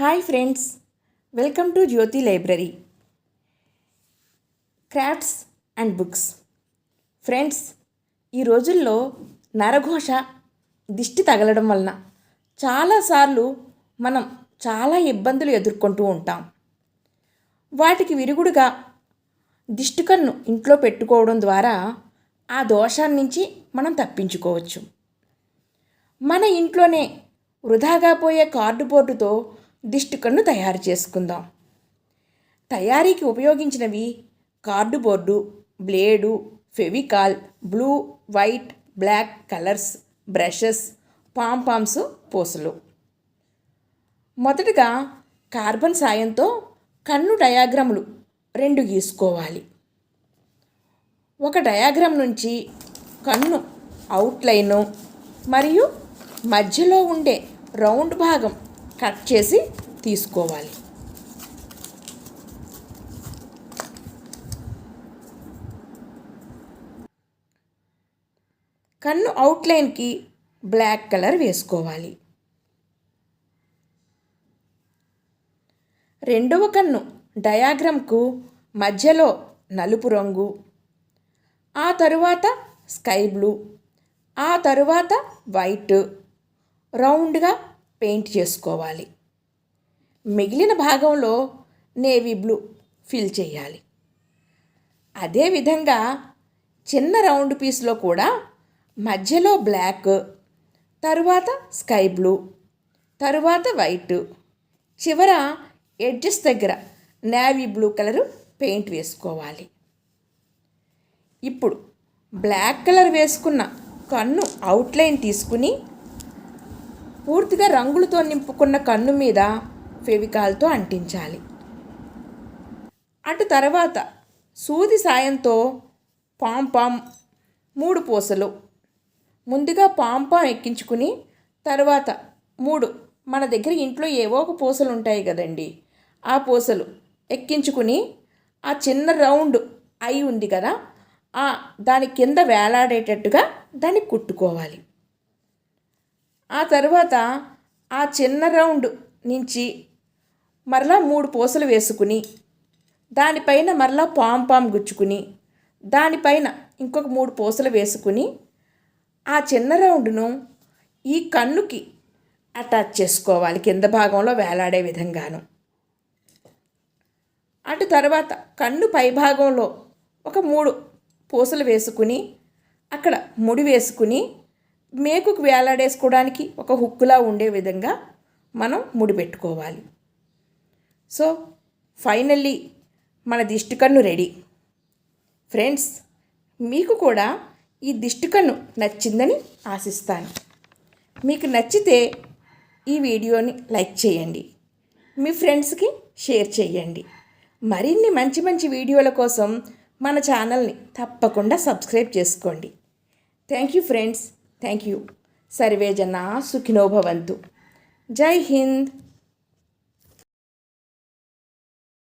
Hi friends, welcome to Jyoti library crafts and books. Friends, ఈ రోజుల్లో నరఘోష, దిష్టి తగలడం వలన చాలాసార్లు మనం చాలా ఇబ్బందులు ఎదుర్కొంటూ ఉంటాం. వాటికి విరుగుడుగా దిష్టి కన్ను ఇంట్లో పెట్టుకోవడం ద్వారా ఆ దోషాన్ని నుంచి మనం తప్పించుకోవచ్చు. మన ఇంట్లోనే వృధాగా పోయే కార్డుబోర్డుతో దిష్టి కన్ను తయారు చేసుకుందాం. తయారీకి ఉపయోగించినవి cardboard, blade, Fevicol, blue, white, black colours, brushes, pompoms, పూసలు. మొదటగా కార్బన్ సాయంతో కన్ను డయాగ్రాములు 2 గీసుకోవాలి. ఒక డయాగ్రామ్ నుంచి కన్ను అవుట్లైను మరియు మధ్యలో ఉండే రౌండ్ భాగం కట్ చేసి తీసుకోవాలి. కన్ను అవుట్లైన్కి బ్లాక్ కలర్ వేసుకోవాలి. రెండవ కన్ను డయాగ్రామ్కు మధ్యలో నలుపు రంగు, ఆ తరువాత స్కై బ్లూ, ఆ తరువాత వైట్ రౌండ్గా పెయింట్ చేసుకోవాలి. మిగిలిన భాగంలో నేవీ బ్లూ ఫిల్ చేయాలి. అదేవిధంగా చిన్న రౌండ్ పీస్లో కూడా మధ్యలో బ్లాక్, తరువాత స్కై బ్లూ, తరువాత వైట్, చివర ఎడ్జెస్ దగ్గర నేవీ బ్లూ కలరు పెయింట్ వేసుకోవాలి. ఇప్పుడు బ్లాక్ కలర్ వేసుకున్న కన్ను అవుట్లైన్ తీసుకుని పూర్తిగా రంగులతో నింపుకున్న కన్ను మీద ఫెవికాల్తో అంటించాలి. అటు తర్వాత సూది సాయంతో పాంపామ్ 3 పూసలు ముందుగా పాంపామ్ ఎక్కించుకుని తర్వాత 3 మన దగ్గర ఇంట్లో ఏవో ఒక పూసలు ఉంటాయి కదండి, ఆ పూసలు ఎక్కించుకుని ఆ చిన్న రౌండ్ అయి ఉంది కదా, దాని కింద వేలాడేటట్టుగా దాన్ని కుట్టుకోవాలి. ఆ తర్వాత ఆ చిన్న రౌండ్ నుంచి మరలా 3 పూసలు వేసుకుని దానిపైన మరలా పాంపామ్ గుచ్చుకుని దానిపైన ఇంకొక 3 పూసలు వేసుకుని ఆ చిన్న రౌండ్ను ఈ కన్నుకి అటాచ్ చేసుకోవాలి, కింద భాగంలో వేలాడే విధంగాను. అటు తర్వాత కన్ను పై భాగంలో ఒక 3 పూసలు వేసుకుని అక్కడ ముడి వేసుకుని మేకుకు వేలాడేసుకోవడానికి ఒక హుక్కులా ఉండే విధంగా మనం ముడి పెట్టుకోవాలి. సో ఫైనల్లీ మన దిష్టి కన్ను రెడీ. ఫ్రెండ్స్, మీకు కూడా ఈ దిష్టి కన్ను నచ్చిందని ఆశిస్తాను. మీకు నచ్చితే ఈ వీడియోని లైక్ చేయండి, మీ ఫ్రెండ్స్కి షేర్ చేయండి. మరిన్ని మంచి మంచి వీడియోల కోసం మన ఛానల్ని తప్పకుండా సబ్స్క్రైబ్ చేసుకోండి. Thank you friends, thank you. Survey జనా సుఖినో భవంతు. జై హింద్.